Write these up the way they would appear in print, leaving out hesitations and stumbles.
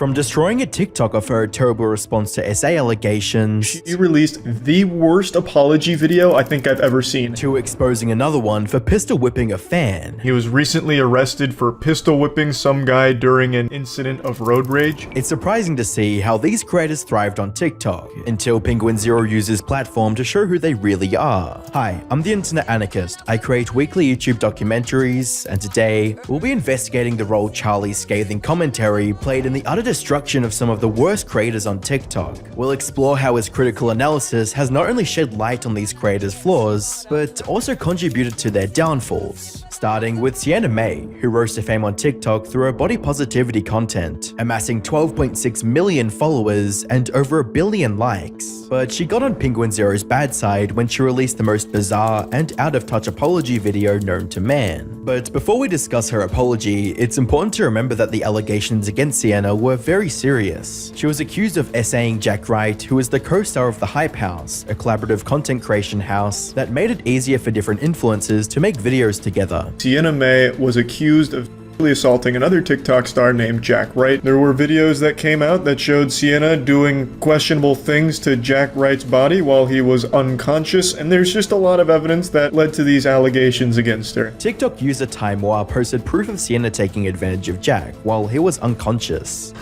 From destroying a TikTok of her terrible response to SA allegations, she released the worst apology video I think I've ever seen, to exposing another one for pistol whipping a fan. He was recently arrested for pistol whipping some guy during an incident of road rage. It's surprising to see how these creators thrived on TikTok until Penguinz0 used this platform to show who they really are. Hi, I'm the Internet Anarchist. I create weekly YouTube documentaries, and today we'll be investigating the role Charlie's scathing commentary played in the utter destruction of some of the worst creators on TikTok. We'll explore how his critical analysis has not only shed light on these creators' flaws, but also contributed to their downfalls. Starting with Sienna May, who rose to fame on TikTok through her body positivity content, amassing 12.6 million followers and over 1 billion likes. But she got on Penguinz0's bad side when she released the most bizarre and out-of-touch apology video known to man. But before we discuss her apology, it's important to remember that the allegations against Sienna were very serious. She was accused of essaying Jack Wright, who is the co-star of The Hype House, a collaborative content creation house that made it easier for different influencers to make videos together. Sienna May was accused of assaulting another TikTok star named Jack Wright. There were videos that came out that showed Sienna doing questionable things to Jack Wright's body while he was unconscious, and there's just a lot of evidence that led to these allegations against her. TikTok user Time War posted proof of Sienna taking advantage of Jack while he was unconscious.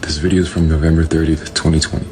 This video is from November 30th, 2020.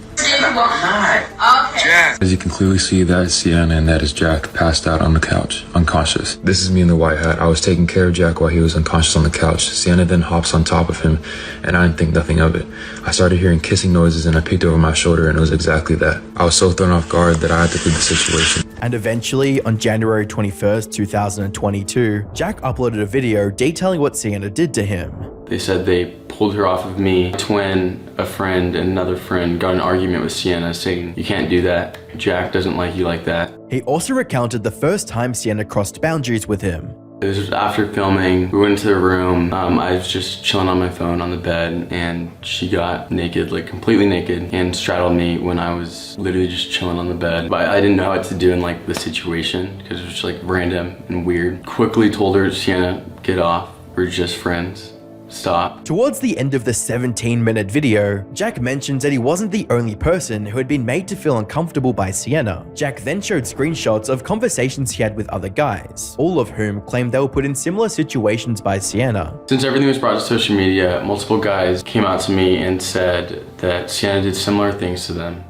As you can clearly see, that is Sienna and that is Jack passed out on the couch, unconscious. This is me in the white hat. I was taking care of Jack while he was unconscious on the couch. Sienna then hops on top of him, and I didn't think nothing of it. I started hearing kissing noises and I peeked over my shoulder, and it was exactly that. I was so thrown off guard that I had to leave the situation. And eventually, on January 21st, 2022, Jack uploaded a video detailing what Sienna did to him. They said they pulled her off of me. Twin, a friend, and another friend got in an argument with Sienna saying, "You can't do that. Jack doesn't like you like that." He also recounted the first time Sienna crossed boundaries with him. This was after filming. We went into the room. I was just chilling on my phone on the bed, and she got naked, like completely naked, and straddled me when I was literally just chilling on the bed. But I didn't know what to do in like the situation because it was just like random and weird. Quickly told her, "Sienna, get off. We're just friends. Stop." Towards the end of the 17-minute video, Jack mentions that he wasn't the only person who had been made to feel uncomfortable by Sienna. Jack then showed screenshots of conversations he had with other guys, all of whom claimed they were put in similar situations by Sienna. Since everything was brought to social media, multiple guys came out to me and said that Sienna did similar things to them.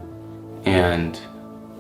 And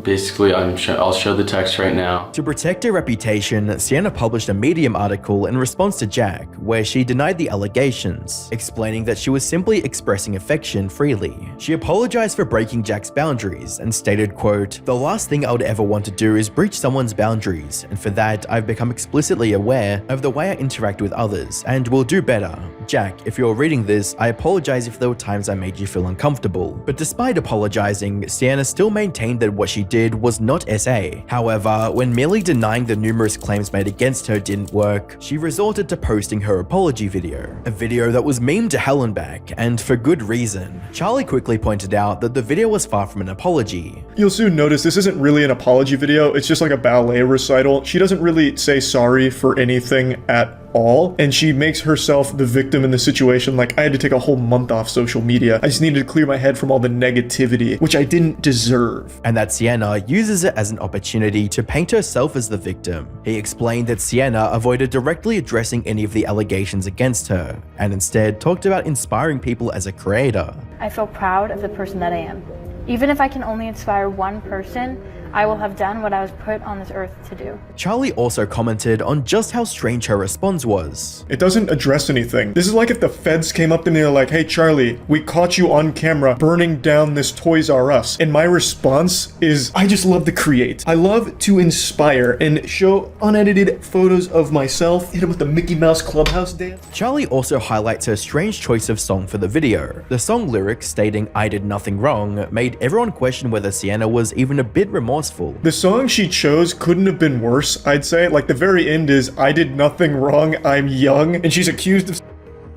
basically, I'll show the text right now. To protect her reputation, Sienna published a Medium article in response to Jack, where she denied the allegations, explaining that she was simply expressing affection freely. She apologized for breaking Jack's boundaries and stated, quote, "The last thing I would ever want to do is breach someone's boundaries, and for that, I've become explicitly aware of the way I interact with others, and will do better. Jack, if you're reading this, I apologize if there were times I made you feel uncomfortable." But despite apologizing, Sienna still maintained that what she did was not SA. However, when merely denying the numerous claims made against her didn't work, she resorted to posting her apology video, a video that was memed to hell and back, and for good reason. Charlie quickly pointed out that the video was far from an apology. You'll soon notice this isn't really an apology video, it's just like a ballet recital. She doesn't really say sorry for anything at all, and she makes herself the victim in the situation. Like, I had to take a whole month off social media. I just needed to clear my head from all the negativity, which I didn't deserve. And that Sienna uses it as an opportunity to paint herself as the victim. He explained that Sienna avoided directly addressing any of the allegations against her, and instead talked about inspiring people as a creator. I feel proud of the person that I am. Even if I can only inspire one person, I will have done what I was put on this earth to do. Charlie also commented on just how strange her response was. It doesn't address anything. This is like if the feds came up to me and they're like, "Hey Charlie, we caught you on camera burning down this Toys R Us." And my response is, I just love to create. I love to inspire and show unedited photos of myself. Hit him with the Mickey Mouse Clubhouse dance. Charlie also highlights her strange choice of song for the video. The song lyrics stating "I did nothing wrong" made everyone question whether Sienna was even a bit remorseful. The song she chose couldn't have been worse, I'd say. Like, the very end is, "I did nothing wrong, I'm young," and she's accused of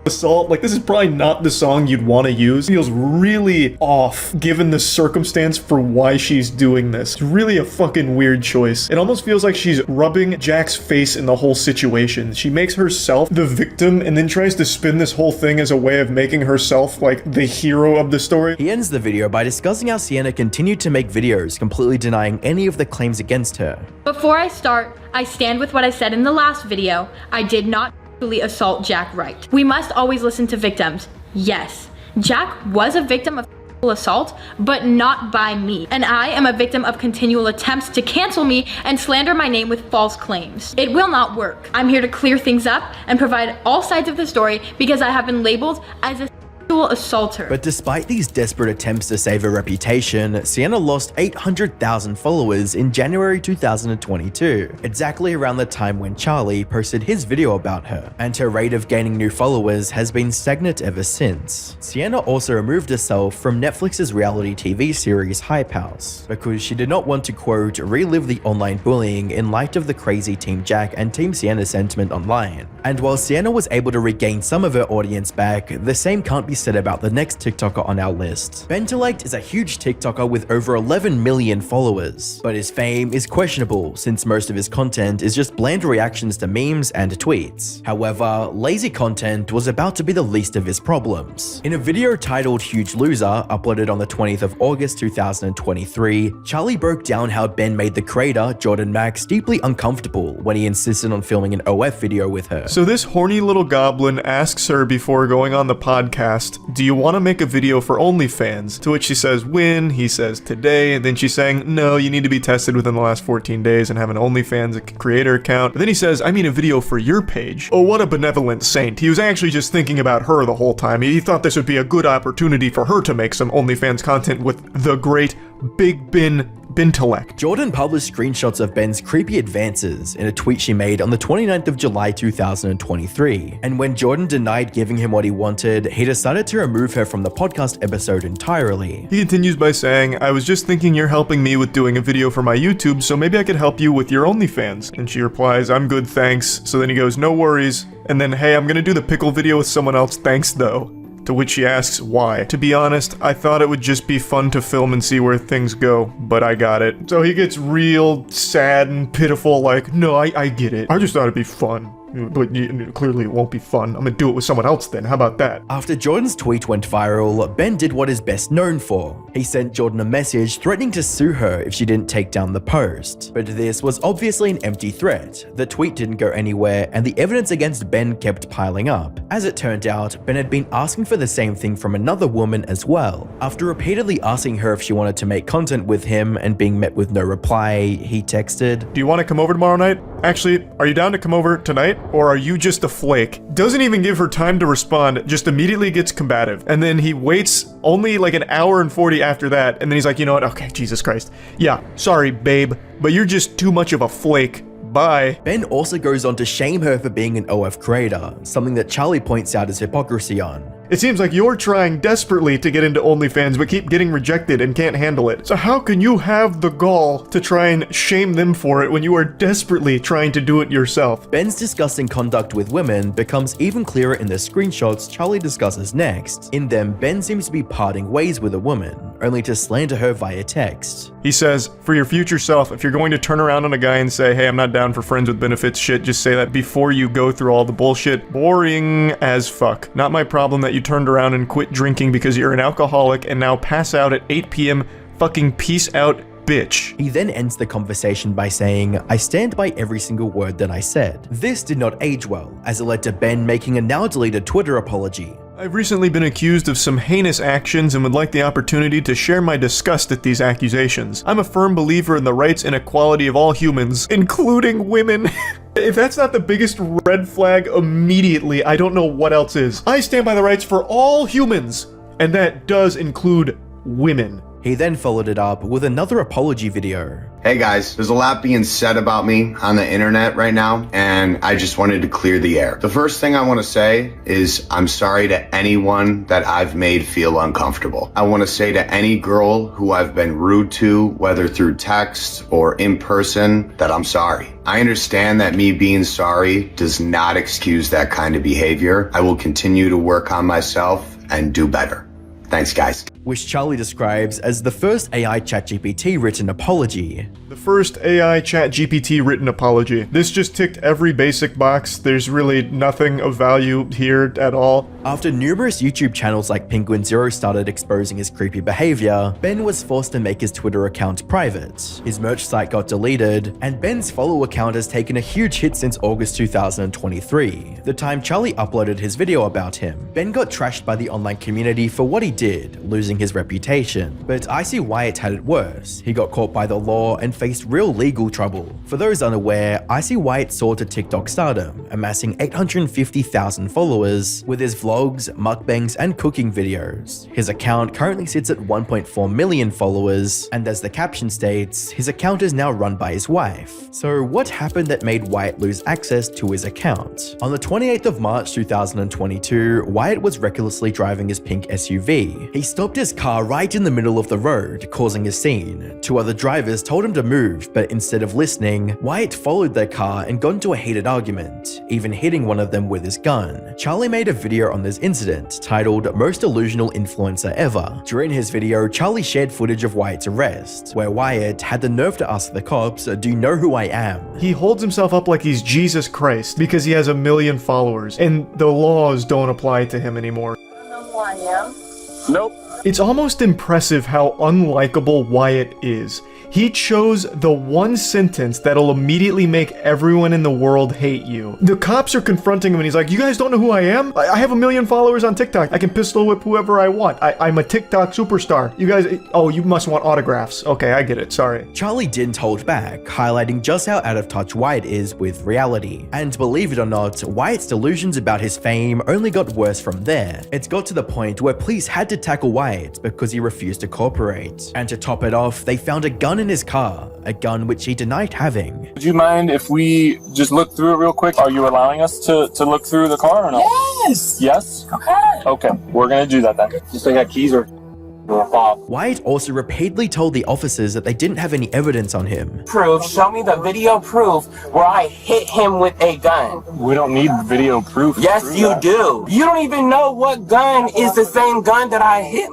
assault. Like, this is probably not the song you'd want to use. It feels really off given the circumstance for why she's doing this. It's really a fucking weird choice. It almost feels like she's rubbing Jack's face in the whole situation. She makes herself the victim and then tries to spin this whole thing as a way of making herself like the hero of the story. He ends the video by discussing how Sienna continued to make videos, completely denying any of the claims against her. Before I start, I stand with what I said in the last video. I did not assault Jack Wright. We must always listen to victims. Yes, Jack was a victim of assault, but not by me. And I am a victim of continual attempts to cancel me and slander my name with false claims. It will not work. I'm here to clear things up and provide all sides of the story because I have been labeled as a assaulter. But despite these desperate attempts to save her reputation, Sienna lost 800,000 followers in January 2022, exactly around the time when Charlie posted his video about her, and her rate of gaining new followers has been stagnant ever since. Sienna also removed herself from Netflix's reality TV series Hype House, because she did not want to, quote, relive the online bullying in light of the crazy Team Jack and Team Sienna sentiment online. And while Sienna was able to regain some of her audience back, the same can't be said about the next TikToker on our list. Bentellect is a huge TikToker with over 11 million followers, but his fame is questionable since most of his content is just bland reactions to memes and tweets. However, lazy content was about to be the least of his problems. In a video titled Huge Loser, uploaded on the 20th of August 2023, Charlie broke down how Ben made the creator, Jordan Max, deeply uncomfortable when he insisted on filming an OF video with her. So this horny little goblin asks her before going on the podcast, do you want to make a video for OnlyFans? To which she says, when? He says, today. And then she's saying, no, you need to be tested within the last 14 days and have an OnlyFans creator account. But then he says, I mean a video for your page. Oh, what a benevolent saint. He was actually just thinking about her the whole time. He thought this would be a good opportunity for her to make some OnlyFans content with the great Big Bentellect. Jordan published screenshots of Ben's creepy advances in a tweet she made on the 29th of July 2023, and when Jordan denied giving him what he wanted, he decided to remove her from the podcast episode entirely. He continues by saying, I was just thinking you're helping me with doing a video for my YouTube, so maybe I could help you with your OnlyFans. And she replies, I'm good, thanks. So then he goes, no worries. And then, hey, I'm gonna do the pickle video with someone else, thanks though. To which she asks why. To be honest, I thought it would just be fun to film and see where things go, but I got it. So he gets real sad and pitiful, like, no, I get it. I just thought it'd be fun. But clearly it won't be fun. I'm gonna do it with someone else then, how about that? After Jordan's tweet went viral, Ben did what is best known for. He sent Jordan a message threatening to sue her if she didn't take down the post. But this was obviously an empty threat. The tweet didn't go anywhere, and the evidence against Ben kept piling up. As it turned out, Ben had been asking for the same thing from another woman as well. After repeatedly asking her if she wanted to make content with him and being met with no reply, he texted, do you want to come over tomorrow night? Actually, are you down to come over tonight? Or are you just a flake? Doesn't even give her time to respond, just immediately gets combative. And then he waits only like an hour and 40 after that, and then he's like, you know what, okay, Jesus Christ. Yeah, sorry, babe, but you're just too much of a flake. Bye. Ben also goes on to shame her for being an OF creator, something that Charlie points out as hypocrisy on. It seems like you're trying desperately to get into OnlyFans but keep getting rejected and can't handle it. So how can you have the gall to try and shame them for it when you are desperately trying to do it yourself? Ben's disgusting conduct with women becomes even clearer in the screenshots Charlie discusses next. In them, Ben seems to be parting ways with a woman, only to slander her via text. He says, for your future self, if you're going to turn around on a guy and say, hey, I'm not down for friends with benefits shit, just say that before you go through all the bullshit. Boring as fuck. Not my problem that you turned around and quit drinking because you're an alcoholic and now pass out at 8 p.m. Fucking peace out, bitch. He then ends the conversation by saying, I stand by every single word that I said. This did not age well, as it led to Ben making a now deleted Twitter apology. I've recently been accused of some heinous actions and would like the opportunity to share my disgust at these accusations. I'm a firm believer in the rights and equality of all humans, including women. If that's not the biggest red flag immediately, I don't know what else is. I stand by the rights for all humans, and that does include women. He then followed it up with another apology video. Hey guys, there's a lot being said about me on the internet right now, and I just wanted to clear the air. The first thing I want to say is I'm sorry to anyone that I've made feel uncomfortable. I want to say to any girl who I've been rude to, whether through text or in person, that I'm sorry. I understand that me being sorry does not excuse that kind of behavior. I will continue to work on myself and do better. Thanks, guys. Which Charlie describes as the first AI ChatGPT written apology. The first AI ChatGPT written apology. This just ticked every basic box. There's really nothing of value here at all. After numerous YouTube channels like Penguinz0 started exposing his creepy behavior, Ben was forced to make his Twitter account private. His merch site got deleted, and Ben's follow account has taken a huge hit since August 2023, the time Charlie uploaded his video about him. Ben got trashed by the online community for what he did, losing his reputation. But Icy Wyatt had it worse. He got caught by the law and faced real legal trouble. For those unaware, Icy Wyatt soared to TikTok stardom, amassing 850,000 followers with his vlogs, mukbangs, and cooking videos. His account currently sits at 1.4 million followers, and as the caption states, his account is now run by his wife. So what happened that made Wyatt lose access to his account? On the 28th of March 2022, Wyatt was recklessly driving his pink SUV. He stopped his car right in the middle of the road, causing a scene. Two other drivers told him to move, but instead of listening, Wyatt followed their car and got into a heated argument, even hitting one of them with his gun. Charlie made a video on this incident titled "Most Delusional Influencer Ever." During his video, Charlie shared footage of Wyatt's arrest, where Wyatt had the nerve to ask the cops, "Do you know who I am?" He holds himself up like he's Jesus Christ because he has 1 million followers, and the laws don't apply to him anymore. You know who I am? Nope. It's almost impressive how unlikable Wyatt is. He chose the one sentence that'll immediately make everyone in the world hate you. The cops are confronting him and he's like, "You guys don't know who I am? I have 1 million followers on TikTok. I can pistol whip whoever I want. I'm a TikTok superstar. You guys, oh, you must want autographs. Okay, I get it, sorry." Charlie didn't hold back, highlighting just how out of touch Wyatt is with reality. And believe it or not, Wyatt's delusions about his fame only got worse from there. It's got to the point where police had to tackle Wyatt because he refused to cooperate. And to top it off, they found a gun in his car, a gun which he denied having. Would you mind if we just look through it real quick? Are you allowing us to look through the car or no? Yes! Yes? Okay. Okay, we're gonna do that then. Just like got keys or off. Wyatt also repeatedly told the officers that they didn't have any evidence on him. Proof, show me the video proof where I hit him with a gun. We don't need video proof. Yes, you do. You don't even know what gun is the same gun that I hit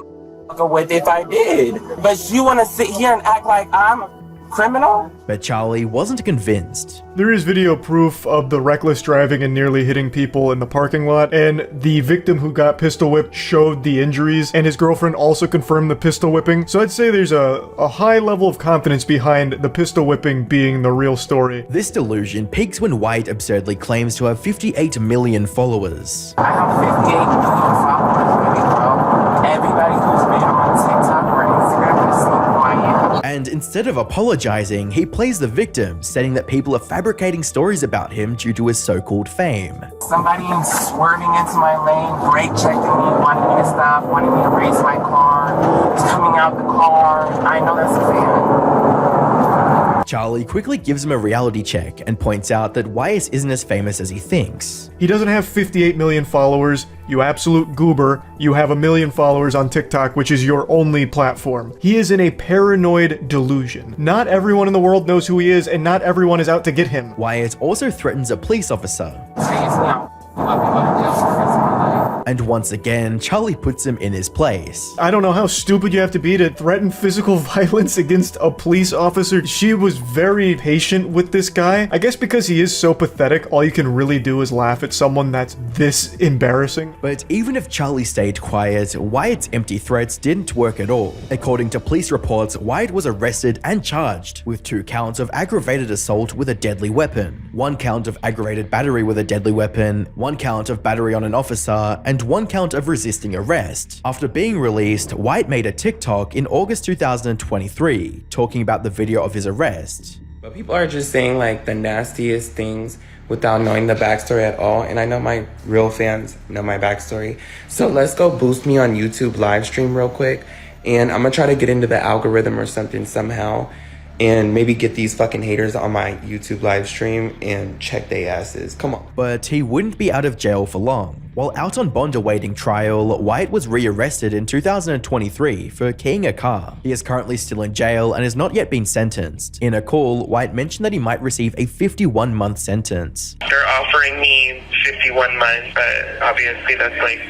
with if I did. But you want to sit here and act like I'm a criminal? But Charlie wasn't convinced. There is video proof of the reckless driving and nearly hitting people in the parking lot, and the victim who got pistol whipped showed the injuries, and his girlfriend also confirmed the pistol whipping. So I'd say there's a high level of confidence behind the pistol whipping being the real story. This delusion peaks when Wyatt absurdly claims to have 58 million followers. I have 58 million followers, baby, bro. Everybody who's been on TikTok or Instagram has seen who I am. And instead of apologizing, he plays the victim, stating that people are fabricating stories about him due to his so-called fame. Somebody swerving into my lane, brake checking me, wanting me to stop, wanting me to race my car, coming out the car. I know that's a fan. Charlie quickly gives him a reality check and points out that Wyatt isn't as famous as he thinks. He doesn't have 58 million followers, you absolute goober. You have 1 million followers on TikTok, which is your only platform. He is in a paranoid delusion. Not everyone in the world knows who he is, and not everyone is out to get him. Wyatt also threatens a police officer. And once again, Charlie puts him in his place. I don't know how stupid you have to be to threaten physical violence against a police officer. She was very patient with this guy. I guess because he is so pathetic, all you can really do is laugh at someone that's this embarrassing. But even if Charlie stayed quiet, Wyatt's empty threats didn't work at all. According to police reports, Wyatt was arrested and charged with 2 counts of aggravated assault with a deadly weapon, 1 count of aggravated battery with a deadly weapon, 1 count of battery on an officer, and 1 count of resisting arrest. After being released, Wyatt made a TikTok in August 2023 talking about the video of his arrest. But people are just saying like the nastiest things without knowing the backstory at all, and I know my real fans know my backstory. So let's go boost me on YouTube live stream real quick and I'm gonna try to get into the algorithm or something somehow, and maybe get these fucking haters on my YouTube live stream and check their asses. Come on. But he wouldn't be out of jail for long. While out on bond awaiting trial, Wyatt was rearrested in 2023 for keying a car. He is currently still in jail and has not yet been sentenced. In a call, Wyatt mentioned that he might receive a 51-month sentence. They're offering me 51 months, but obviously that's like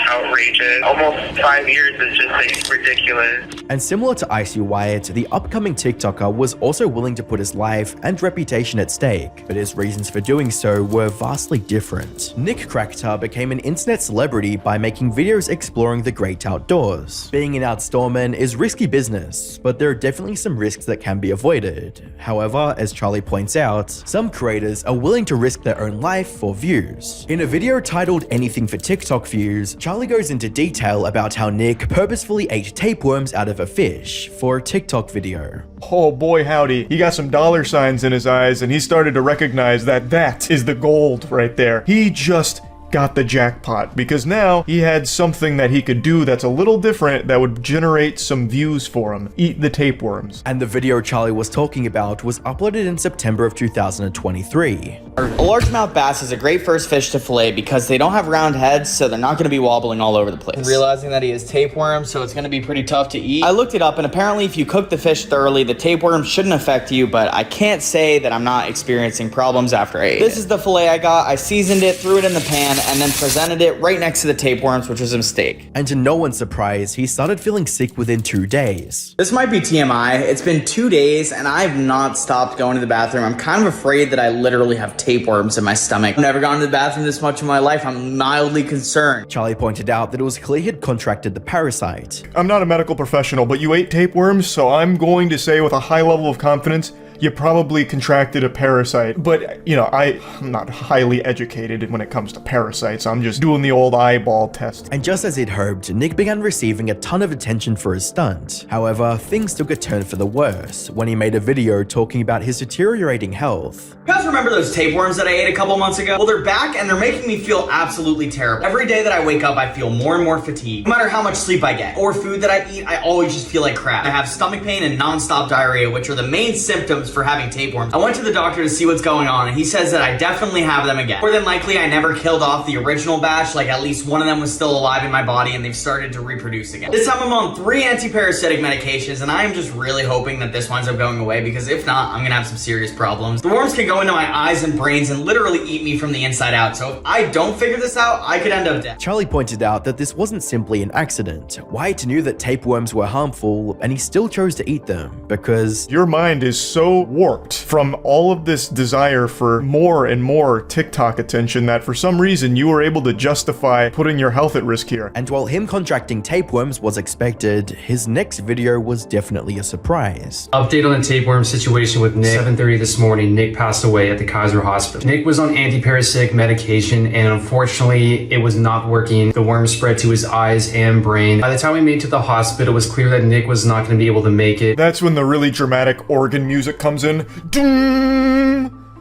outrageous. Almost 5 years is just like ridiculous. And similar to Icy Wyatt, the upcoming TikToker was also willing to put his life and reputation at stake, but his reasons for doing so were vastly different. Nick Kratka became an internet celebrity by making videos exploring the great outdoors. Being an outdoorsman is risky business, but there are definitely some risks that can be avoided. However, as Charlie points out, some creators are willing to risk their own life for views. In a video titled Anything for TikTok Views, Charlie goes into detail about how Nick purposefully ate tapeworms out of a fish for a TikTok video. Oh boy howdy, he got some dollar signs in his eyes and he started to recognize that that is the gold right there. He just got the jackpot because now he had something that he could do that's a little different that would generate some views for him. Eat the tapeworms. And the video Charlie was talking about was uploaded in September of 2023. A largemouth bass is a great first fish to fillet because they don't have round heads, so they're not going to be wobbling all over the place. Realizing that he has tapeworms, so it's going to be pretty tough to eat. I looked it up, and apparently if you cook the fish thoroughly, the tapeworms shouldn't affect you, but I can't say that I'm not experiencing problems after I ate it. This is the fillet I got. I seasoned it, threw it in the pan, and then presented it right next to the tapeworms, which was a mistake. And to no one's surprise, he started feeling sick within 2 days. This might be TMI. It's been 2 days, and I've not stopped going to the bathroom. I'm kind of afraid that I literally have tapeworms in my stomach. I've never gone to the bathroom this much in my life. I'm mildly concerned. Charlie pointed out that it was clear he'd contracted the parasite. I'm not a medical professional, but you ate tapeworms, so I'm going to say with a high level of confidence, you probably contracted a parasite. But, you know, I'm not highly educated when it comes to parasites. I'm just doing the old eyeball test. And just as he'd hoped, Nick began receiving a ton of attention for his stunt. However, things took a turn for the worse when he made a video talking about his deteriorating health. You guys remember those tapeworms that I ate a couple months ago? Well, they're back and they're making me feel absolutely terrible. Every day that I wake up, I feel more and more fatigued. No matter how much sleep I get or food that I eat, I always just feel like crap. I have stomach pain and non-stop diarrhea, which are the main symptoms for having tapeworms. I went to the doctor to see what's going on, and he says that I definitely have them again. More than likely, I never killed off the original batch, like at least one of them was still alive in my body, and they've started to reproduce again. This time I'm on 3 anti-parasitic medications, and I am just really hoping that this winds up going away, because if not, I'm gonna have some serious problems. The worms can go into my eyes and brains and literally eat me from the inside out, so if I don't figure this out, I could end up dead. Charlie pointed out that this wasn't simply an accident. Wyatt knew that tapeworms were harmful, and he still chose to eat them, because your mind is so warped from all of this desire for more and more TikTok attention that for some reason you were able to justify putting your health at risk here. And while him contracting tapeworms was expected, his next video was definitely a surprise. Update on the tapeworm situation with Nick. 7:30 this morning, Nick passed away at the Kaiser Hospital. Nick was on anti-parasitic medication, and unfortunately it was not working. The worm spread to his eyes and brain. By the time we made it to the hospital, it was clear that Nick was not going to be able to make it. That's when the really dramatic organ music comes in.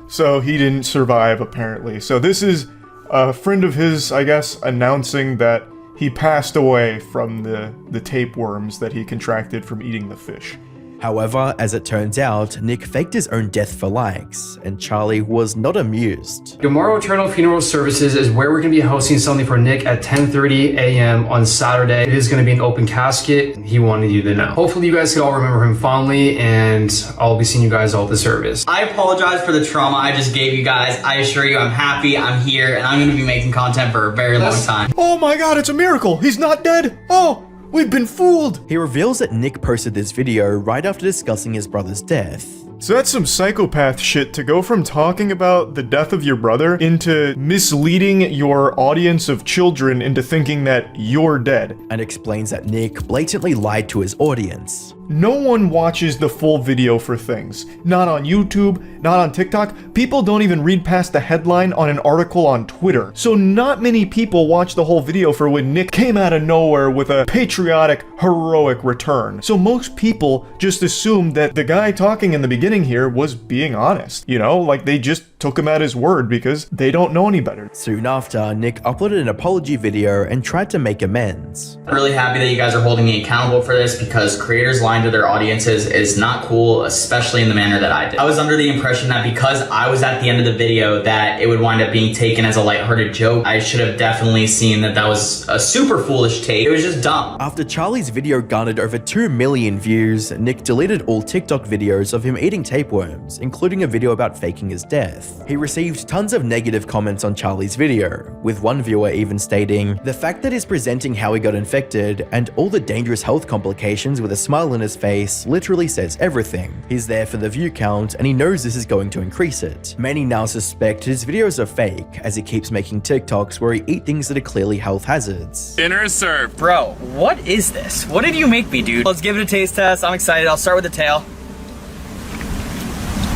So he didn't survive, apparently. So this is a friend of his, I guess, announcing that he passed away from the tapeworms that he contracted from eating the fish. However, as it turns out, Nick faked his own death for likes, and Charlie was not amused. Tomorrow Eternal Funeral Services is where we're going to be hosting something for Nick at 10:30 a.m. on Saturday. It is going to be an open casket. He wanted you to know. Hopefully you guys can all remember him fondly, and I'll be seeing you guys all at the service. I apologize for the trauma I just gave you guys. I assure you I'm happy, I'm here, and I'm going to be making content for a very long time. Oh my god, it's a miracle! He's not dead! Oh! We've been fooled! He reveals that Nick posted this video right after discussing his brother's death. So that's some psychopath shit to go from talking about the death of your brother into misleading your audience of children into thinking that you're dead. And explains that Nick blatantly lied to his audience. No one watches the full video for things. Not on YouTube, not on TikTok. People don't even read past the headline on an article on Twitter. So not many people watch the whole video for when Nick came out of nowhere with a patriotic, heroic return. So most people just assume that the guy talking in the beginning here was being honest. You know, like they just just took him at his word because they don't know any better. Soon after, Nick uploaded an apology video and tried to make amends. I'm really happy that you guys are holding me accountable for this because creators lying to their audiences is not cool, especially in the manner that I did. I was under the impression that because I was at the end of the video that it would wind up being taken as a lighthearted joke. I should have definitely seen that that was a super foolish take. It was just dumb. After Charlie's video garnered over 2 million views, Nick deleted all TikTok videos of him eating tapeworms, including a video about faking his death. He received tons of negative comments on Charlie's video, with one viewer even stating, "The fact that he's presenting how he got infected and all the dangerous health complications with a smile on his face literally says everything. He's there for the view count and he knows this is going to increase it." Many now suspect his videos are fake, as he keeps making TikToks where he eats things that are clearly health hazards. Dinner is served. Bro, what is this? What did you make me, dude? Let's give it a taste test. I'm excited. I'll start with the tail.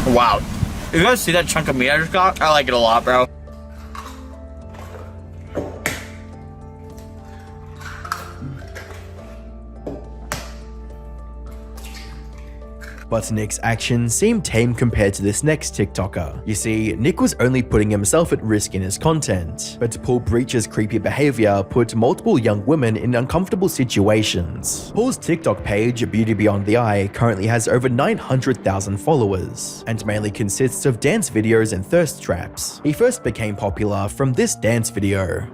Wow. You guys see that chunk of meat I just got? I like it a lot, bro. But Nick's actions seem tame compared to this next TikToker. You see, Nick was only putting himself at risk in his content, but Paul Breach's creepy behavior put multiple young women in uncomfortable situations. Paul's TikTok page, Beauty Beyond the Eye, currently has over 900,000 followers, and mainly consists of dance videos and thirst traps. He first became popular from this dance video.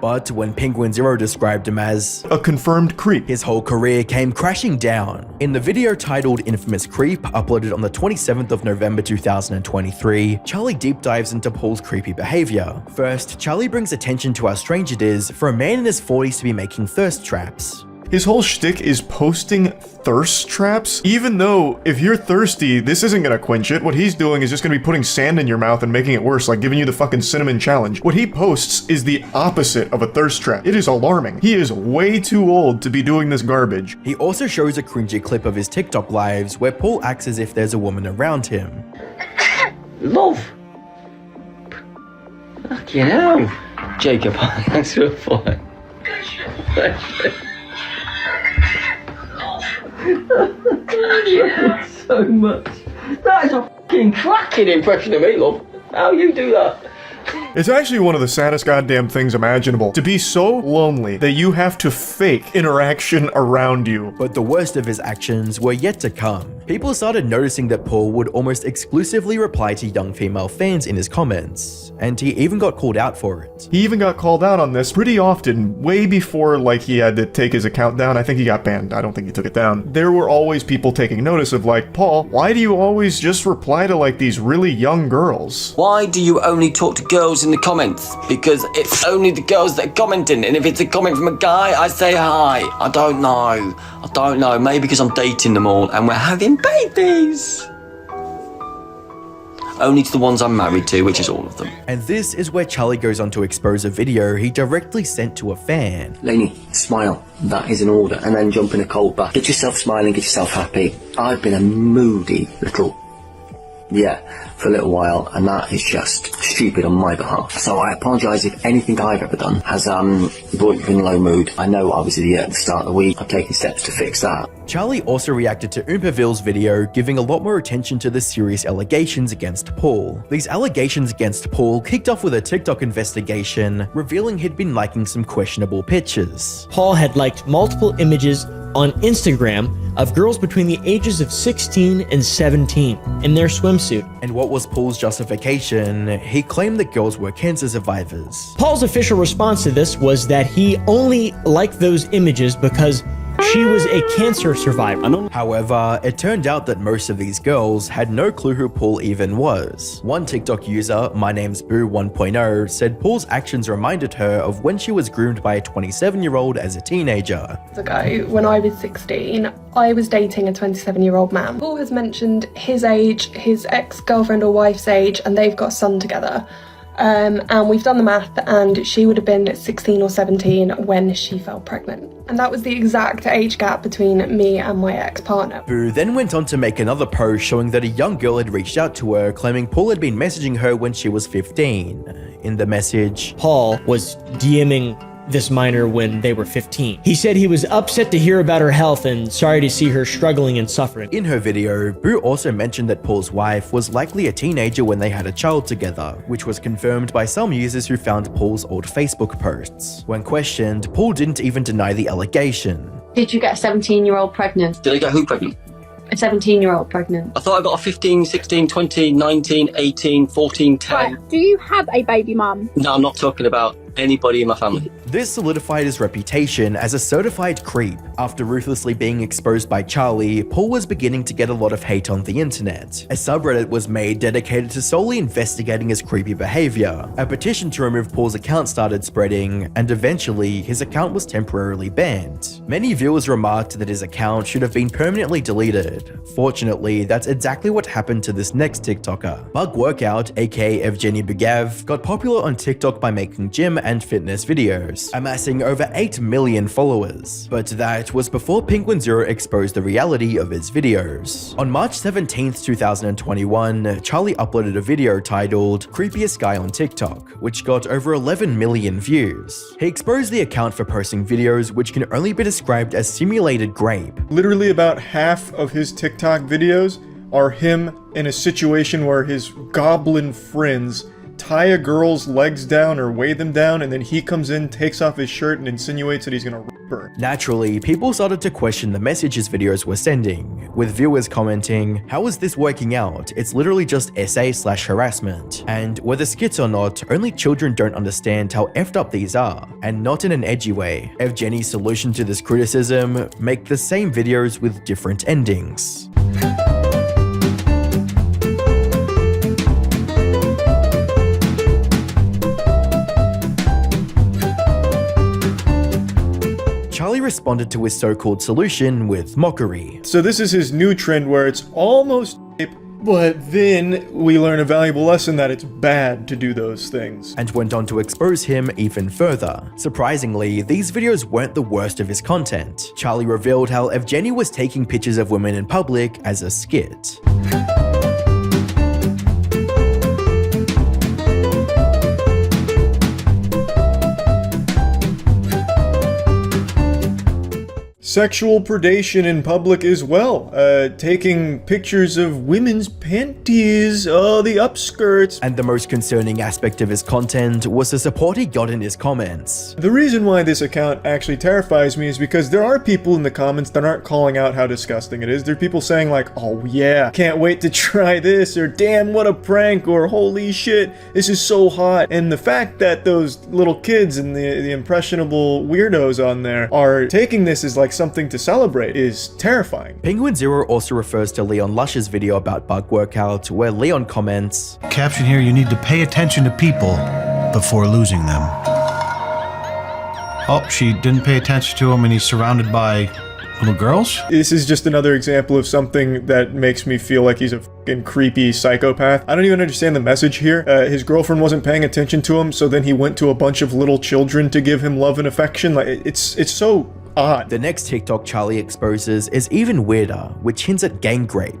But when Penguinz0 described him as a confirmed creep, his whole career came crashing down. In the video titled Infamous Creep, uploaded on the 27th of November 2023, Charlie deep dives into Paul's creepy behavior. First, Charlie brings attention to how strange it is for a man in his 40s to be making thirst traps. His whole shtick is posting thirst traps, even though if you're thirsty, this isn't gonna quench it. What he's doing is just gonna be putting sand in your mouth and making it worse, like giving you the fucking cinnamon challenge. What he posts is the opposite of a thirst trap. It is alarming. He is way too old to be doing this garbage. He also shows a cringy clip of his TikTok lives where Paul acts as if there's a woman around him. Love! Fucking hell! Jacob, thanks for the follow. Yeah, so much. That is a fucking cracking impression of me, love. How you do that? It's actually one of the saddest goddamn things imaginable, to be so lonely that you have to fake interaction around you. But the worst of his actions were yet to come. People started noticing that Paul would almost exclusively reply to young female fans in his comments, and he even got called out for it. He even got called out on this pretty often, way before like he had to take his account down. I think he got banned. I don't think he took it down. There were always people taking notice of like, Paul, why do you always just reply to like these really young girls? Why do you only talk to girls in the comments? Because it's only the girls that are commenting, and if it's a comment from a guy, I say hi. I don't know. Maybe because I'm dating them all and we're having babies. Only to the ones I'm married to, which is all of them. And this is where Charlie goes on to expose a video he directly sent to a fan. Lainey, smile. That is an order. And then jump in a cold bath. Get yourself smiling, get yourself happy. I've been a moody little... for a little while, and that is just stupid on my behalf. So I apologise if anything I've ever done has brought you in low mood. I know I was an idiot at the start of the week. I've taken steps to fix that. Charlie also reacted to Oompaville's video, giving a lot more attention to the serious allegations against Paul. These allegations against Paul kicked off with a TikTok investigation, revealing he'd been liking some questionable pictures. Paul had liked multiple images on Instagram of girls between the ages of 16 and 17 in their swimsuit. And what was Paul's justification? He claimed that girls were cancer survivors. Paul's official response to this was that he only liked those images because she was a cancer survivor. However, it turned out that most of these girls had no clue who Paul even was. One TikTok user, My Name's Boo 1.0, said Paul's actions reminded her of when she was groomed by a 27-year-old as a teenager. Ago, when I was 16, I was dating a 27-year-old man. Paul has mentioned his age, his ex-girlfriend or wife's age, and they've got a son together. And we've done the math, and she would have been 16 or 17 when she fell pregnant. And that was the exact age gap between me and my ex-partner. Boo then went on to make another post showing that a young girl had reached out to her, claiming Paul had been messaging her when she was 15. In the message, Paul was DMing this minor when they were 15. He said he was upset to hear about her health and sorry to see her struggling and suffering. In her video, Boo also mentioned that Paul's wife was likely a teenager when they had a child together, which was confirmed by some users who found Paul's old Facebook posts. When questioned, Paul didn't even deny the allegation. Did you get a 17-year-old pregnant? Did I get who pregnant? A 17-year-old pregnant. I thought I got a 15, 16, 20, 19, 18, 14, 10. Right. Do you have a baby mum? No, I'm not talking about anybody in my family. This solidified his reputation as a certified creep. After ruthlessly being exposed by Charlie, Paul was beginning to get a lot of hate on the internet. A subreddit was made dedicated to solely investigating his creepy behavior. A petition to remove Paul's account started spreading, and eventually his account was temporarily banned. Many viewers remarked that his account should have been permanently deleted. Fortunately, that's exactly what happened to this next TikToker. Bug Workout, aka Evgeny Bugav, got popular on TikTok by making gym and fitness videos, amassing over 8 million followers. But that was before Penguinz0 exposed the reality of his videos. On March 17th, 2021, Charlie uploaded a video titled "Creepiest Guy on TikTok," which got over 11 million views. He exposed the account for posting videos which can only be described as simulated grape. Literally about half of his TikTok videos are him in a situation where his goblin friends tie a girl's legs down or weigh them down, and then he comes in, takes off his shirt, and insinuates that he's gonna rip her. Naturally, people started to question the message his videos were sending, with viewers commenting, "How is this working out? It's literally just SA/harassment. And whether skits or not, only children don't understand how effed up these are, and not in an edgy way." Evgeny's solution to this criticism: make the same videos with different endings. Charlie responded to his so-called solution with mockery. So this is his new trend where it's almost rape, but then we learn a valuable lesson that it's bad to do those things. And went on to expose him even further. Surprisingly, these videos weren't the worst of his content. Charlie revealed how Evgeny was taking pictures of women in public as a skit. Sexual predation in public as well. Taking pictures of women's panties, the upskirts. And the most concerning aspect of his content was the support he got in his comments. The reason why this account actually terrifies me is because there are people in the comments that aren't calling out how disgusting it is. There are people saying like, "Oh yeah, can't wait to try this," or "Damn, what a prank," or "Holy shit, this is so hot." And the fact that those little kids and the impressionable weirdos on there are taking this as like something to celebrate is terrifying. Penguinz0 also refers to Leon Lush's video about Bug Workout, where Leon comments, "Caption here, you need to pay attention to people before losing them." Oh, she didn't pay attention to him and he's surrounded by little girls? This is just another example of something that makes me feel like he's a fucking creepy psychopath. I don't even understand the message here. His girlfriend wasn't paying attention to him, so then he went to a bunch of little children to give him love and affection. Like, it's so odd. The next TikTok Charlie exposes is even weirder, which hints at gang rape.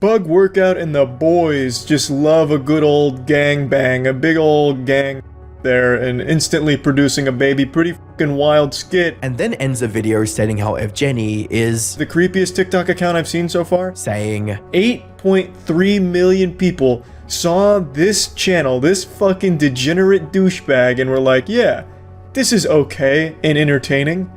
Bug Workout and the boys just love a good old gangbang, a big old gang there, and instantly producing a baby. Pretty fucking wild skit. And then ends the video stating how Evgeny is the creepiest TikTok account I've seen so far, saying 8.3 million people saw this channel, this fucking degenerate douchebag, and were like, yeah, this is okay and entertaining.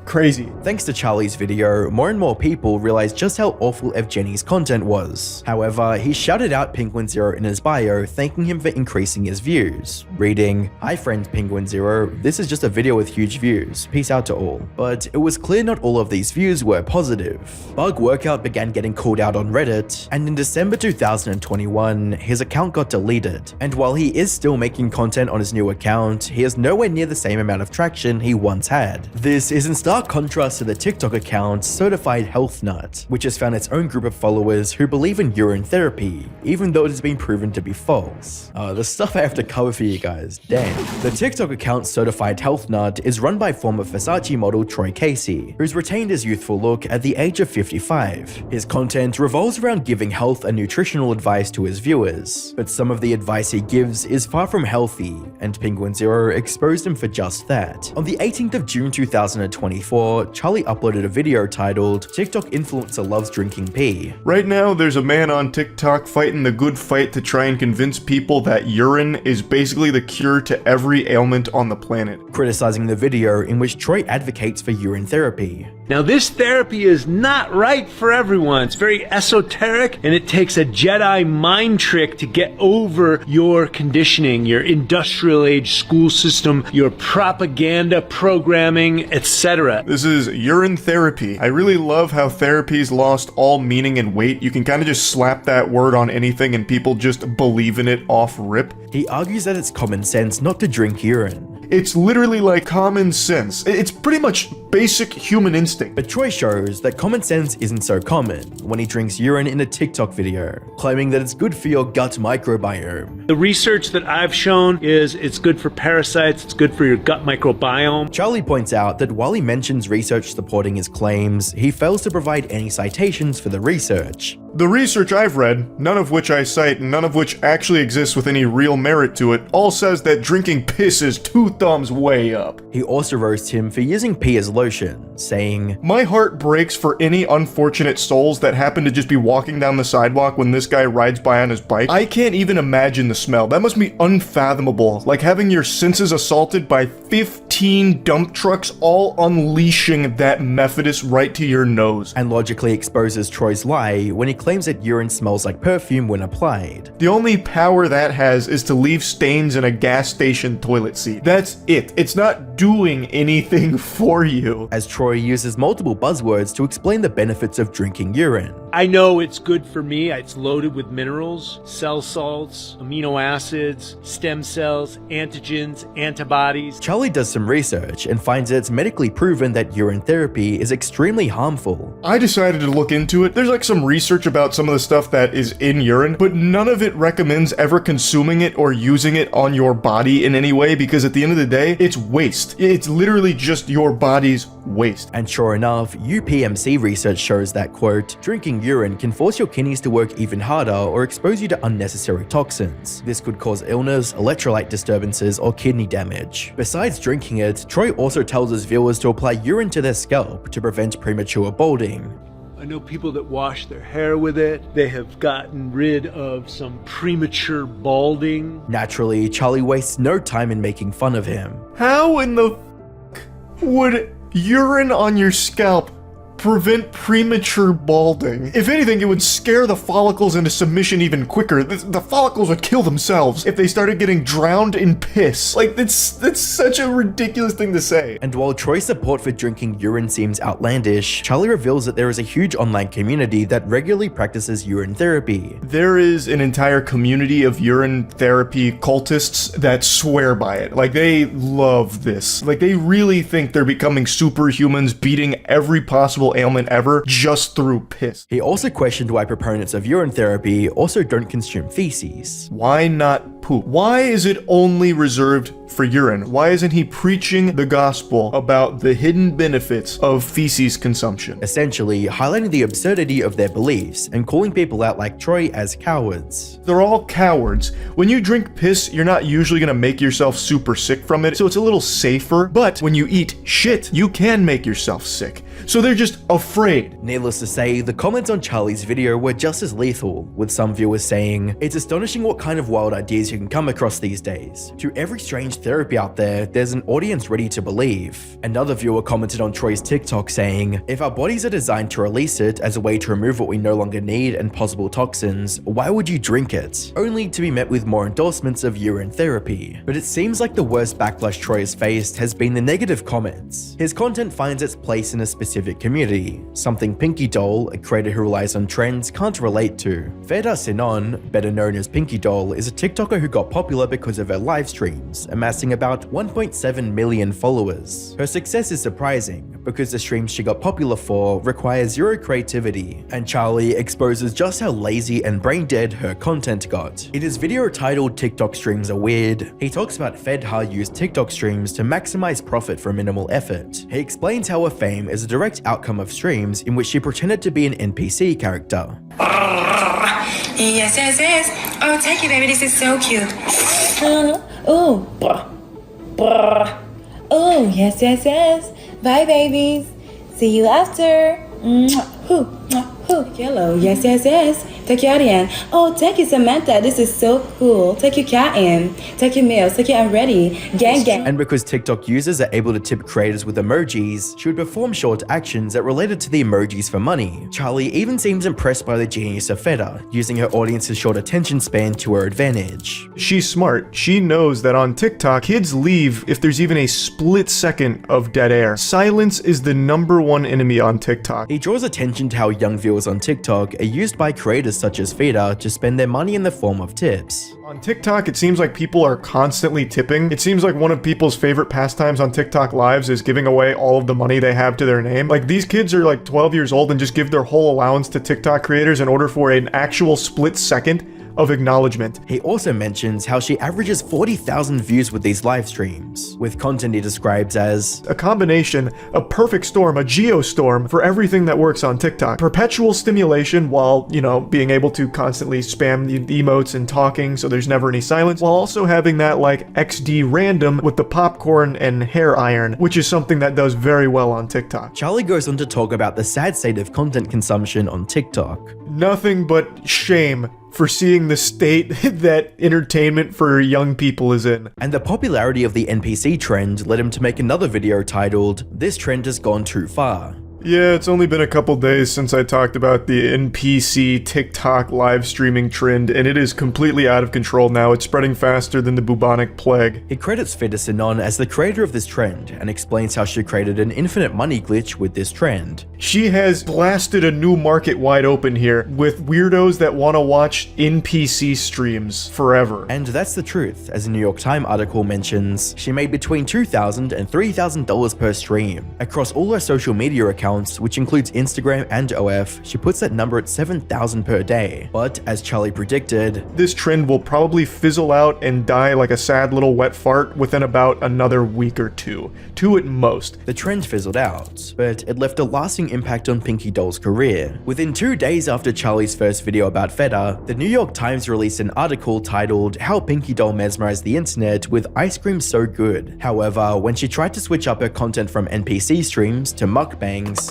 Crazy. Thanks to Charlie's video, more and more people realized just how awful Evgeny's content was. However, he shouted out Penguinz0 in his bio, thanking him for increasing his views, reading, "Hi friend Penguinz0, this is just a video with huge views, peace out to all." But it was clear not all of these views were positive. Bug Workout began getting called out on Reddit, and in December 2021, his account got deleted. And while he is still making content on his new account, he has nowhere near the same amount of traction he once had. This is in stark stark contrast to the TikTok account Certified Health Nut, which has found its own group of followers who believe in urine therapy, even though it has been proven to be false. The stuff I have to cover for you guys, damn. The TikTok account Certified Health Nut is run by former Versace model Troy Casey, who's retained his youthful look at the age of 55. His content revolves around giving health and nutritional advice to his viewers, but some of the advice he gives is far from healthy, and Penguinz0 exposed him for just that. On the 18th of June 2024, Charlie uploaded a video titled "TikTok Influencer Loves Drinking Pee." Right now, there's a man on TikTok fighting the good fight to try and convince people that urine is basically the cure to every ailment on the planet. Criticizing the video in which Troy advocates for urine therapy. Now, this therapy is not right for everyone. It's very esoteric, and it takes a Jedi mind trick to get over your conditioning, your industrial age school system, your propaganda programming, etc. This is urine therapy. I really love how therapy's lost all meaning and weight. You can kind of just slap that word on anything and people just believe in it off rip. He argues that it's common sense not to drink urine. It's literally like common sense. It's pretty much basic human instinct. But Troy shows that common sense isn't so common when he drinks urine in a TikTok video, claiming that it's good for your gut microbiome. The research that I've shown is it's good for parasites, it's good for your gut microbiome. Charlie points out that while he mentions research supporting his claims, he fails to provide any citations for the research. The research I've read, none of which I cite, and none of which actually exists with any real merit to it, all says that drinking piss is 2 thumbs way up. He also roasts him for using pee as lotion, saying, "My heart breaks for any unfortunate souls that happen to just be walking down the sidewalk when this guy rides by on his bike. I can't even imagine the smell. That must be unfathomable. Like having your senses assaulted by 15 dump trucks all unleashing that Methodist right to your nose." And logically exposes Troy's lie when he claims that urine smells like perfume when applied. The only power that has is to leave stains in a gas station toilet seat. That's it. It's not doing anything for you. As Troy uses multiple buzzwords to explain the benefits of drinking urine. I know it's good for me. It's loaded with minerals, cell salts, amino acids, stem cells, antigens, antibodies. Charlie does some research and finds it's medically proven that urine therapy is extremely harmful. I decided to look into it. There's like some research about some of the stuff that is in urine, but none of it recommends ever consuming it or using it on your body in any way, because at the end of the day, it's waste. It's literally just your body's waste. And sure enough, UPMC research shows that, quote, drinking urine can force your kidneys to work even harder or expose you to unnecessary toxins. This could cause illness, electrolyte disturbances, or kidney damage. Besides drinking it, Troy also tells his viewers to apply urine to their scalp to prevent premature balding. I know people that wash their hair with it. They have gotten rid of some premature balding. Naturally, Charlie wastes no time in making fun of him. How in the would urine on your scalp prevent premature balding? If anything, it would scare the follicles into submission even quicker. The follicles would kill themselves if they started getting drowned in piss. Like, that's such a ridiculous thing to say. And while Troy's support for drinking urine seems outlandish, Charlie reveals that there is a huge online community that regularly practices urine therapy. There is an entire community of urine therapy cultists that swear by it. Like, they love this. Like, they really think they're becoming superhumans, beating every possible ailment ever just through piss. He also questioned why proponents of urine therapy also don't consume feces. Why not poop? Why is it only reserved for urine? Why isn't he preaching the gospel about the hidden benefits of feces consumption? Essentially, highlighting the absurdity of their beliefs and calling people out like Troy as cowards. They're all cowards. When you drink piss, you're not usually gonna make yourself super sick from it, so it's a little safer. But when you eat shit, you can make yourself sick. So they're just afraid. Needless to say, the comments on Charlie's video were just as lethal, with some viewers saying, "It's astonishing what kind of wild ideas you can come across these days. To every strange therapy out there, there's an audience ready to believe." Another viewer commented on Troy's TikTok saying, "If our bodies are designed to release it as a way to remove what we no longer need and possible toxins, why would you drink it?" Only to be met with more endorsements of urine therapy. But it seems like the worst backlash Troy has faced has been the negative comments. His content finds its place in a specific community, something Pinky Doll, a creator who relies on trends, can't relate to. Feda Sinon, better known as Pinky Doll, is a TikToker who got popular because of her live streams, amassing about 1.7 million followers. Her success is surprising, because the streams she got popular for require zero creativity, and Charlie exposes just how lazy and brain dead her content got. In his video titled "TikTok Streams Are Weird," he talks about Fedha used TikTok streams to maximize profit for minimal effort. He explains how her fame is a direct outcome of streams in which she pretended to be an NPC character. Yes, yes, yes. Oh, thank you, baby. This is so cute. Oh, oh, yes, yes, yes. Bye, babies. See you after. Hello. Yes, yes, yes. Take your in. Oh, thank you, Samantha. This is so cool. Take your cat in. Take your meals. Take your I'm ready. Gang, gang. And because TikTok users are able to tip creators with emojis, she would perform short actions that related to the emojis for money. Charlie even seems impressed by the genius of Fedha, using her audience's short attention span to her advantage. She's smart. She knows that on TikTok, kids leave if there's even a split second of dead air. Silence is the #1 enemy on TikTok. He draws attention to how young viewers on TikTok are used by creators such as Fedha to spend their money in the form of tips. On TikTok, it seems like people are constantly tipping. It seems like one of people's favorite pastimes on TikTok lives is giving away all of the money they have to their name. Like, these kids are like 12 years old and just give their whole allowance to TikTok creators in order for an actual split second of acknowledgement. He also mentions how she averages 40,000 views with these live streams, with content he describes as a combination, a perfect storm, a geostorm for everything that works on TikTok. Perpetual stimulation while, being able to constantly spam the emotes and talking so there's never any silence, while also having that like XD random with the popcorn and hair iron, which is something that does very well on TikTok. Charlie goes on to talk about the sad state of content consumption on TikTok. Nothing but shame for seeing the state that entertainment for young people is in. And the popularity of the NPC trend led him to make another video titled, "This Trend Has Gone Too Far." Yeah, it's only been a couple days since I talked about the NPC TikTok live streaming trend, and it is completely out of control now. It's spreading faster than the bubonic plague. He credits Fedha Sinon as the creator of this trend, and explains how she created an infinite money glitch with this trend. She has blasted a new market wide open here, with weirdos that want to watch NPC streams forever. And that's the truth, as a New York Times article mentions, she made between $2,000 and $3,000 per stream. Across all her social media accounts, which includes Instagram and OF, she puts that number at 7,000 per day. But as Charlie predicted, this trend will probably fizzle out and die like a sad little wet fart within about another week or two at most. The trend fizzled out, but it left a lasting impact on Pinky Doll's career. Within 2 days after Charlie's first video about Fedha, the New York Times released an article titled "How Pinky Doll Mesmerized the Internet with Ice Cream So Good." However, when she tried to switch up her content from NPC streams to mukbangs,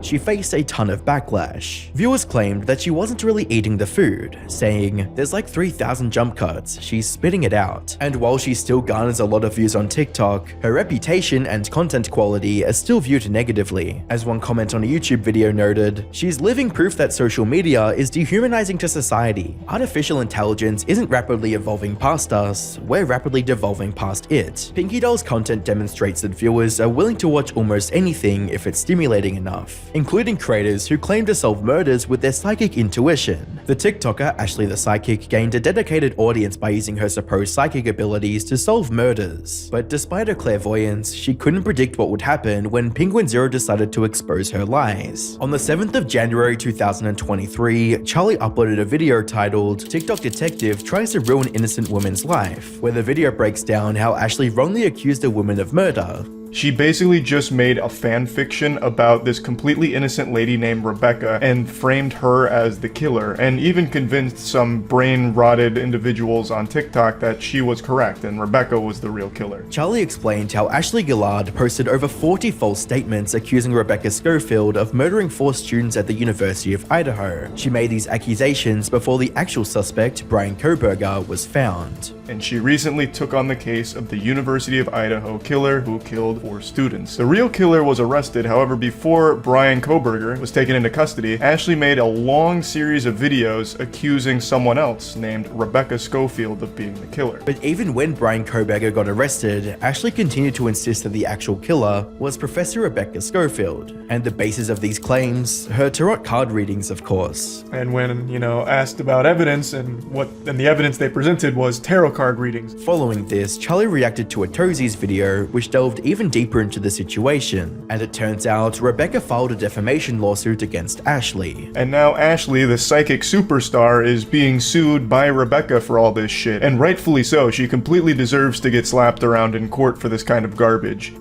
she faced a ton of backlash. Viewers claimed that she wasn't really eating the food, saying, "There's like 3,000 jump cuts, she's spitting it out." And while she still garners a lot of views on TikTok, her reputation and content quality are still viewed negatively. As one comment on a YouTube video noted, "She's living proof that social media is dehumanizing to society. Artificial intelligence isn't rapidly evolving past us, we're rapidly devolving past it." Pinky Doll's content demonstrates that viewers are willing to watch almost anything if it's stimulating enough, including creators who claim to solve murders with their psychic intuition. The TikToker Ashley the Psychic gained a dedicated audience by using her supposed psychic abilities to solve murders. But despite her clairvoyance, she couldn't predict what would happen when Penguinz0 decided to expose her lies. On the 7th of January 2023, Charlie uploaded a video titled "TikTok Detective Tries to Ruin Innocent Woman's Life," where the video breaks down how Ashley wrongly accused a woman of murder. She basically just made a fan fiction about this completely innocent lady named Rebecca and framed her as the killer, and even convinced some brain-rotted individuals on TikTok that she was correct and Rebecca was the real killer. Charlie explained how Ashley Gillard posted over 40 false statements accusing Rebecca Schofield of murdering 4 students at the University of Idaho. She made these accusations before the actual suspect, Brian Koberger, was found. and she recently took on the case of the University of Idaho killer who killed 4 students. The real killer was arrested, however, before Brian Koberger was taken into custody, Ashley made a long series of videos accusing someone else named Rebecca Schofield of being the killer. But even when Brian Koberger got arrested, Ashley continued to insist that the actual killer was Professor Rebecca Schofield, and the basis of these claims, her tarot card readings, of course. And when, asked about evidence, and the evidence they presented was tarot card readings. Following this, Charlie reacted to a Toesies video which delved even deeper into the situation, and it turns out Rebecca filed a defamation lawsuit against Ashley. And now Ashley, the psychic superstar, is being sued by Rebecca for all this shit, and rightfully so. She completely deserves to get slapped around in court for this kind of garbage.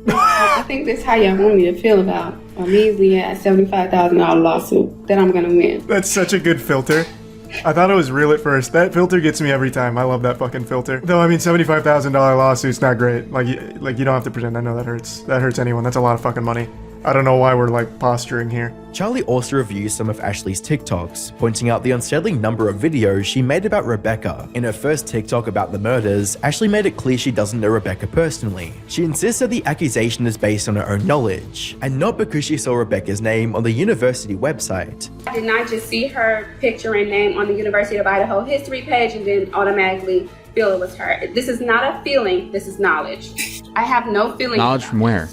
I think that's how y'all want me to feel about a measly ass $75,000 lawsuit that I'm gonna win. That's such a good filter. I thought it was real at first. That filter gets me every time. I love that fucking filter. Though, I mean, $75,000 lawsuit's not great. Like you don't have to pretend. I know that hurts. That hurts anyone. That's a lot of fucking money. I don't know why we're posturing here. Charlie also reviews some of Ashley's TikToks, pointing out the unsettling number of videos she made about Rebecca. In her first TikTok about the murders, Ashley made it clear she doesn't know Rebecca personally. She insists that the accusation is based on her own knowledge, and not because she saw Rebecca's name on the university website. I did not just see her picture and name on the University of Idaho history page and then automatically feel it was her. This is not a feeling, this is knowledge. I have no feeling. Knowledge from where?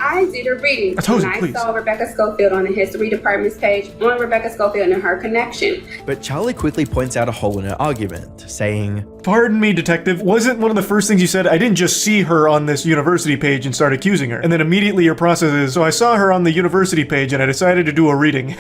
I did a reading and I saw Rebecca Schofield on the history department's page on Rebecca Schofield and her connection. But Charlie quickly points out a hole in her argument, saying, "Pardon me, detective, wasn't one of the first things you said, I didn't just see her on this university page and start accusing her. And then immediately your process is, so I saw her on the university page and I decided to do a reading."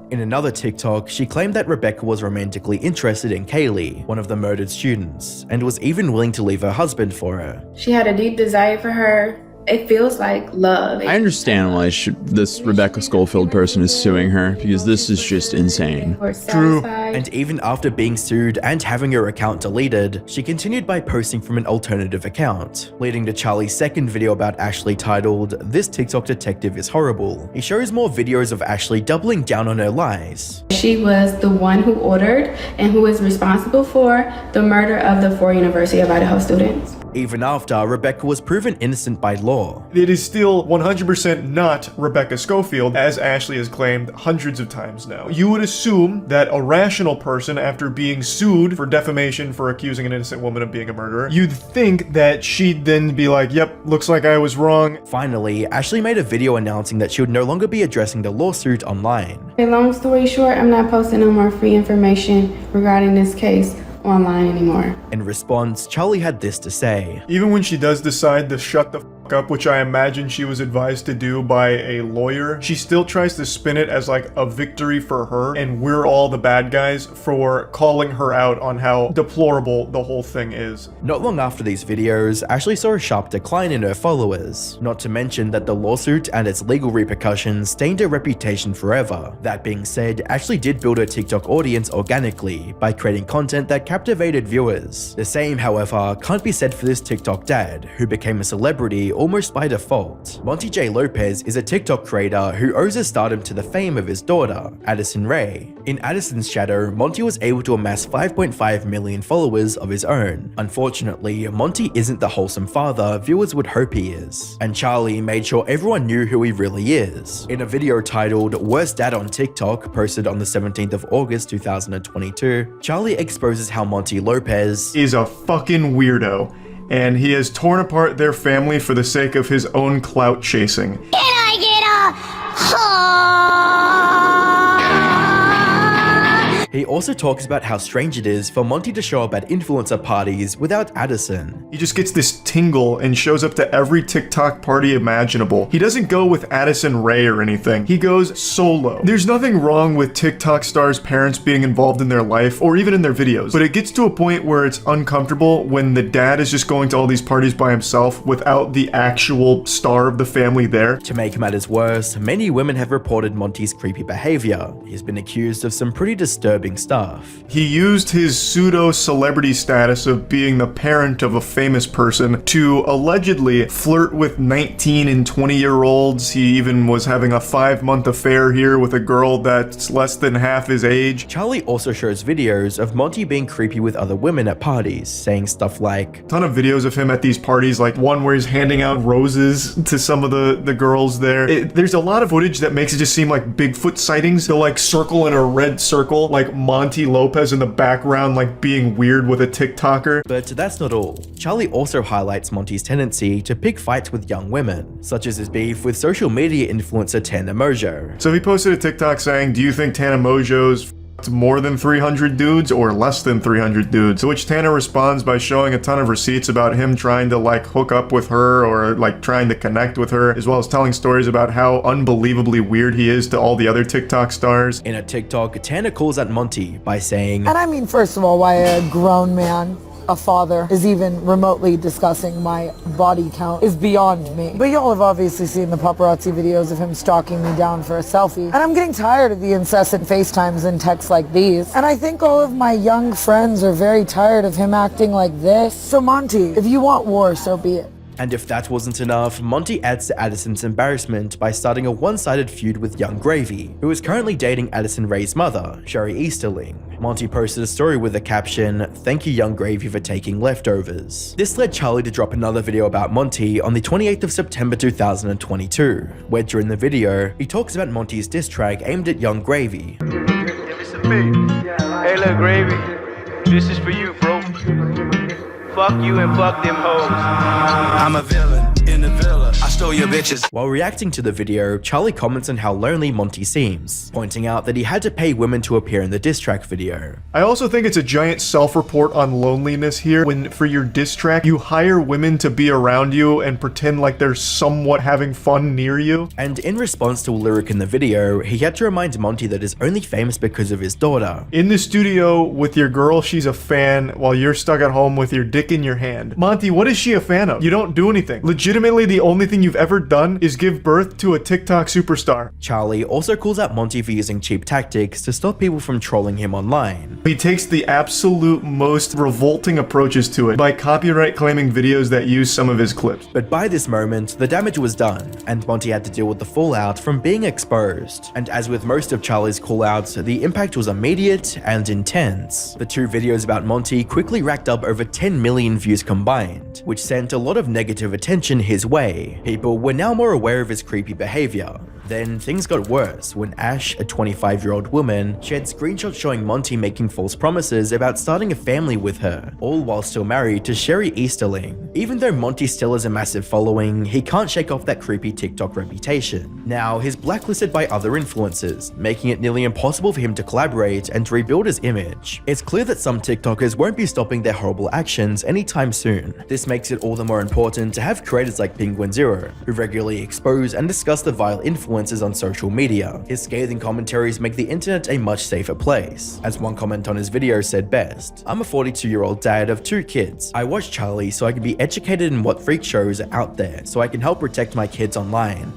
In another TikTok, she claimed that Rebecca was romantically interested in Kaylee, one of the murdered students, and was even willing to leave her husband for her. She had a deep desire for her. It feels like love. I understand why this Rebecca Schofield person is suing her, because this is just insane. True. And even after being sued and having her account deleted, she continued by posting from an alternative account, leading to Charlie's second video about Ashley titled, "This TikTok Detective is Horrible." He shows more videos of Ashley doubling down on her lies. She was the one who ordered and who is responsible for the murder of the 4 University of Idaho students. Even after Rebecca was proven innocent by law. It is still 100% not Rebecca Schofield, as Ashley has claimed hundreds of times now. You would assume that a rational person, after being sued for defamation for accusing an innocent woman of being a murderer, you'd think that she'd then be like, yep, looks like I was wrong. Finally, Ashley made a video announcing that she would no longer be addressing the lawsuit online. Okay, long story short, I'm not posting no more free information regarding this case online anymore. In response, Charlie had this to say. Even when she does decide to shut the fuck up, which I imagine she was advised to do by a lawyer, she still tries to spin it as like a victory for her, and we're all the bad guys for calling her out on how deplorable the whole thing is. Not long after these videos, Ashley saw a sharp decline in her followers, not to mention that the lawsuit and its legal repercussions stained her reputation forever. That being said, Ashley did build her TikTok audience organically by creating content that captivated viewers. The same, however, can't be said for this TikTok dad, who became a celebrity almost by default. Monty Lopez is a TikTok creator who owes his stardom to the fame of his daughter, Addison Rae. In Addison's shadow, Monty was able to amass 5.5 million followers of his own. Unfortunately, Monty isn't the wholesome father viewers would hope he is, and Charlie made sure everyone knew who he really is. In a video titled "Worst Dad on TikTok," posted on the 17th of August 2022, Charlie exposes how Monty Lopez is a fucking weirdo, and he has torn apart their family for the sake of his own clout chasing. Can I get He also talks about how strange it is for Monty to show up at influencer parties without Addison. He just gets this tingle and shows up to every TikTok party imaginable. He doesn't go with Addison Rae or anything. He goes solo. There's nothing wrong with TikTok stars' parents being involved in their life or even in their videos, but it gets to a point where it's uncomfortable when the dad is just going to all these parties by himself without the actual star of the family there. To make matters worse, many women have reported Monty's creepy behavior. He's been accused of some pretty disturbing disturbing stuff. He used his pseudo-celebrity status of being the parent of a famous person to allegedly flirt with 19 and 20-year-olds. He even was having a 5-month affair here with a girl that's less than half his age. Charlie also shows videos of Monty being creepy with other women at parties, saying stuff like, ton of videos of him at these parties, like one where he's handing out roses to some of the girls there. There's a lot of footage that makes it just seem like Bigfoot sightings. They'll like circle in a red circle, like Monty Lopez in the background, like being weird with a TikToker. But that's not all. Charlie also highlights Monty's tendency to pick fights with young women, such as his beef with social media influencer Sienna May. So he posted a TikTok saying, do you think Tana Mojo's more than 300 dudes or less than 300 dudes? To which Tana responds by showing a ton of receipts about him trying to like hook up with her or like trying to connect with her, as well as telling stories about how unbelievably weird he is to all the other TikTok stars. In a TikTok, Tana calls out Monty by saying, and I mean, first of all, why a grown man, a father, is even remotely discussing my body count is beyond me. But y'all have obviously seen the paparazzi videos of him stalking me down for a selfie. And I'm getting tired of the incessant FaceTimes and texts like these. And I think all of my young friends are very tired of him acting like this. So Monty, if you want war, so be it. And if that wasn't enough, Monty adds to Addison's embarrassment by starting a one-sided feud with Young Gravy, who is currently dating Addison Rae's mother, Sherry Easterling. Monty posted a story with the caption, "Thank you Young Gravy for taking leftovers." This led Charlie to drop another video about Monty on the 28th of September 2022, where during the video, he talks about Monty's diss track aimed at Young Gravy. Hey, look, Gravy, this is for you, bro. Fuck you and fuck them hoes. I'm a villain in the villa. I stole your bitches. While reacting to the video, Charlie comments on how lonely Monty seems, pointing out that he had to pay women to appear in the diss track video. I also think it's a giant self-report on loneliness here when for your diss track, you hire women to be around you and pretend like they're somewhat having fun near you. And in response to a lyric in the video, he had to remind Monty that he's only famous because of his daughter. In the studio with your girl, she's a fan, while you're stuck at home with your dick in your hand. Monty, what is she a fan of? You don't do anything. Legitimately, the only thing you've ever done is give birth to a TikTok superstar. Charlie also calls out Monty for using cheap tactics to stop people from trolling him online. He takes the absolute most revolting approaches to it by copyright claiming videos that use some of his clips. But by this moment, the damage was done, and Monty had to deal with the fallout from being exposed. And as with most of Charlie's callouts, the impact was immediate and intense. The two videos about Monty quickly racked up over 10 million views combined, which sent a lot of negative attention his way. People were now more aware of his creepy behavior. Then things got worse when Ash, a 25-year-old woman, shared screenshots showing Monty making false promises about starting a family with her, all while still married to Sherry Easterling. Even though Monty still has a massive following, he can't shake off that creepy TikTok reputation. Now, he's blacklisted by other influencers, making it nearly impossible for him to collaborate and to rebuild his image. It's clear that some TikTokers won't be stopping their horrible actions anytime soon. This makes it all the more important to have creators like Penguinz0, who regularly expose and discuss the vile influences on social media. His scathing commentaries make the internet a much safer place. As one comment on his video said best, "I'm a 42-year-old dad of 2 kids. I watch Charlie so I can be educated in what freak shows are out there, so I can help protect my kids online.